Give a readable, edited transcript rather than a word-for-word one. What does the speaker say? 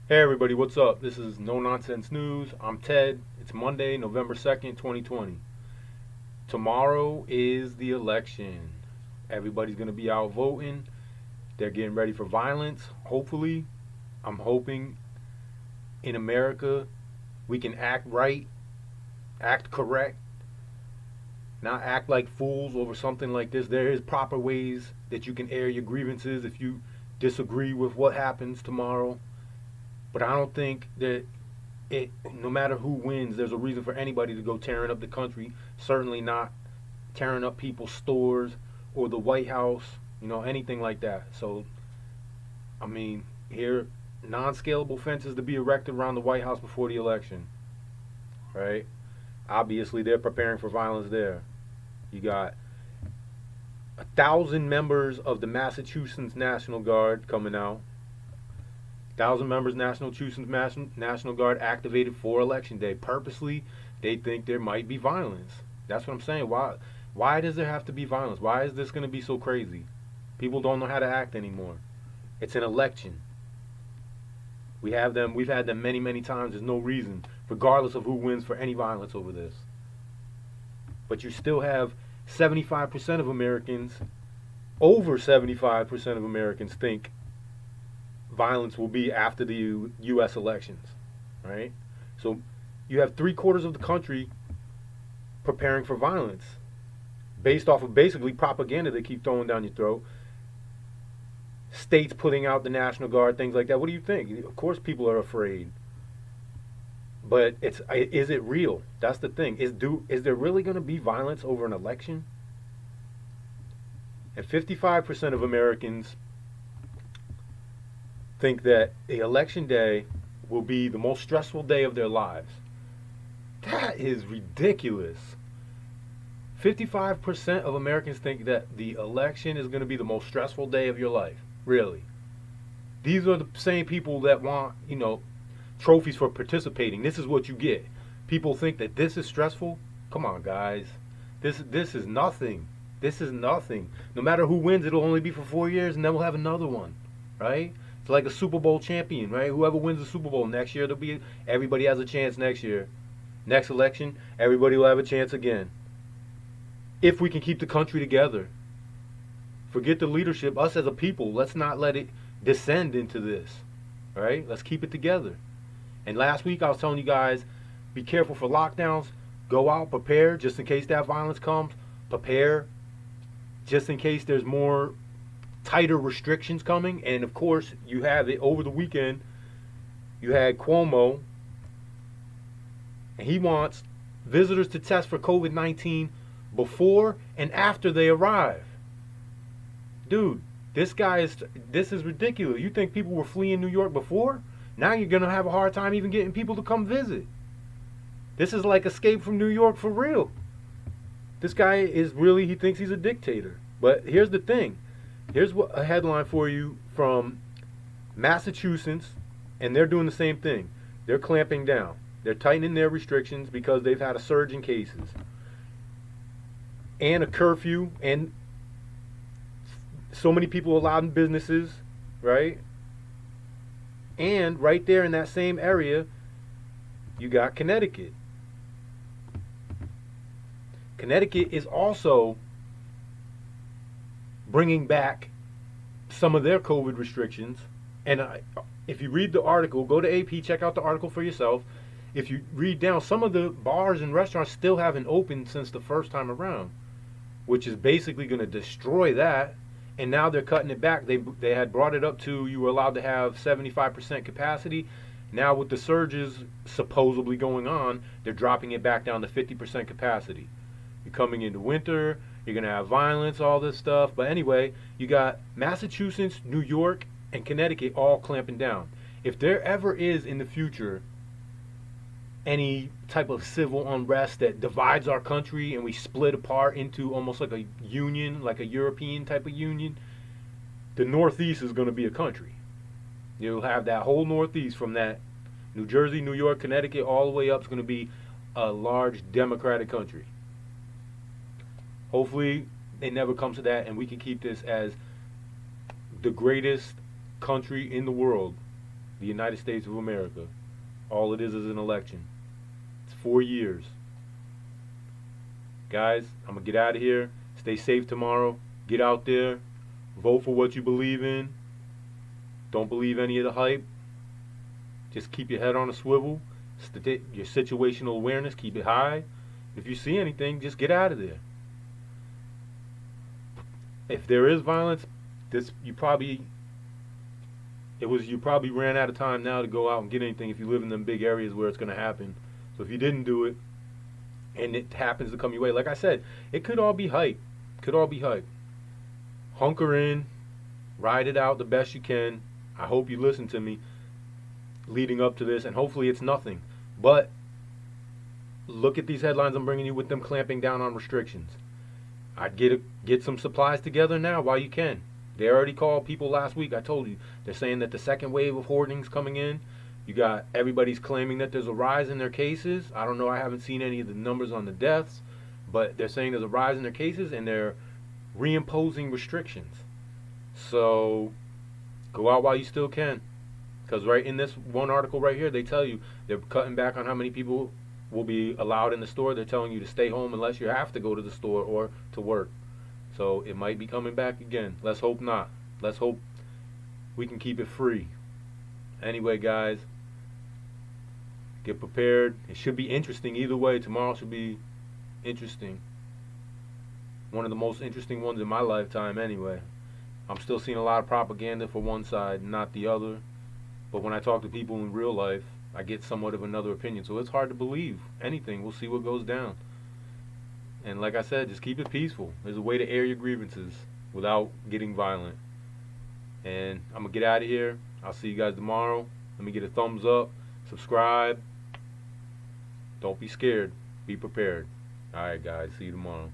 Hey everybody, what's up? This is No Nonsense News. I'm Ted. It's Monday, November 2nd, 2020. Tomorrow is the election. Everybody's going to be out voting. They're getting ready for violence. Hopefully, I'm hoping in America we can act right, act correct, not act like fools over something like this. There is proper ways that you can air your grievances if you disagree with what happens tomorrow. But I don't think that no matter who wins, there's a reason for anybody to go tearing up the country. Certainly not tearing up people's stores or the White House, anything like that. So, I mean, here, non-scalable fences to be erected around the White House before the election, right? Obviously, they're preparing for violence there. You got 1,000 members of the Massachusetts National Guard coming out. 1,000 members National Guard activated for election day. Purposely, they think there might be violence. That's what I'm saying. Why does there have to be violence? Why is this going to be so crazy? People don't know how to act anymore. It's an election. We've had them many, many times. There's no reason, regardless of who wins, for any violence over this. But you still have 75% of Americans, over 75% of Americans think violence will be after the U.S. elections, right? So you have 3/4 of the country preparing for violence based off of basically propaganda they keep throwing down your throat. States putting out the National Guard, things like that. What do you think? Of course, people are afraid, but is it real? That's the thing. Is there really going to be violence over an election? And 55% of Americans think that the election day will be the most stressful day of their lives. That is ridiculous. 55% of Americans think that the election is going to be the most stressful day of your life. Really. These are the same people that want, trophies for participating. This is what you get. People think that this is stressful. Come on, guys. This is nothing. This is nothing. No matter who wins, it'll only be for 4 years, and then we'll have another one, right? It's like a Super Bowl champion, right? Whoever wins the Super Bowl next year, everybody has a chance next year. Next election, everybody will have a chance again. If we can keep the country together. Forget the leadership, us as a people, let's not let it descend into this. All right? Let's keep it together. And last week I was telling you guys, be careful for lockdowns. Go out, prepare, just in case that violence comes. Prepare, just in case there's more tighter restrictions coming. And of course, you have it over the weekend. You had Cuomo, and he wants visitors to test for COVID-19 before and after they arrive. Dude, this is ridiculous. You think people were fleeing New York before? Now you're going to have a hard time even getting people to come visit. This is like Escape from New York for real. This guy he thinks he's a dictator. But here's the thing. Here's a headline for you from Massachusetts, and they're doing the same thing. They're clamping down. They're tightening their restrictions because they've had a surge in cases. And a curfew, and so many people allowed in businesses, right? And right there in that same area, you got Connecticut. Connecticut is also bringing back some of their COVID restrictions. And if you read the article, go to AP, check out the article for yourself. If you read down, some of the bars and restaurants still haven't opened since the first time around, which is basically going to destroy that. And now they're cutting it back. They had brought it up to you were allowed to have 75% capacity. Now with the surges supposedly going on, they're dropping it back down to 50% capacity. You're coming into winter, you're going to have violence, all this stuff. But anyway, you got Massachusetts, New York, and Connecticut all clamping down. If there ever is in the future any type of civil unrest that divides our country and we split apart into almost like a union, like a European type of union, the Northeast is going to be a country. You'll have that whole Northeast from that New Jersey, New York, Connecticut, all the way up is going to be a large democratic country. Hopefully it never comes to that and we can keep this as the greatest country in the world, the United States of America. All it is an election. It's 4 years. Guys, I'm going to get out of here. Stay safe tomorrow. Get out there. Vote for what you believe in. Don't believe any of the hype. Just keep your head on a swivel. Your situational awareness, keep it high. If you see anything, just get out of there. If there is violence, you probably ran out of time now to go out and get anything if you live in them big areas where it's going to happen. So if you didn't do it and it happens to come your way, like I said, it could all be hype. Could all be hype. Hunker in, ride it out the best you can. I hope you listen to me leading up to this, and hopefully it's nothing. But look at these headlines I'm bringing you with them clamping down on restrictions. I'd get some supplies together now while you can. They already called people last week. I told you. They're saying that the second wave of hoarding's coming in. You got everybody's claiming that there's a rise in their cases. I don't know. I haven't seen any of the numbers on the deaths, but they're saying there's a rise in their cases and they're reimposing restrictions. So go out while you still can. Because right in this one article right here, they tell you they're cutting back on how many people will be allowed in the store. They're telling you to stay home unless you have to go to the store or to work. So it might be coming back again. Let's hope not. Let's hope we can keep it free. Anyway, guys, get prepared. It should be interesting either way. Tomorrow should be interesting. One of the most interesting ones in my lifetime anyway. I'm still seeing a lot of propaganda for one side, not the other. But when I talk to people in real life, I get somewhat of another opinion. So it's hard to believe anything. We'll see what goes down. And like I said, just keep it peaceful. There's a way to air your grievances without getting violent. And I'm going to get out of here. I'll see you guys tomorrow. Let me get a thumbs up. Subscribe. Don't be scared. Be prepared. All right, guys. See you tomorrow.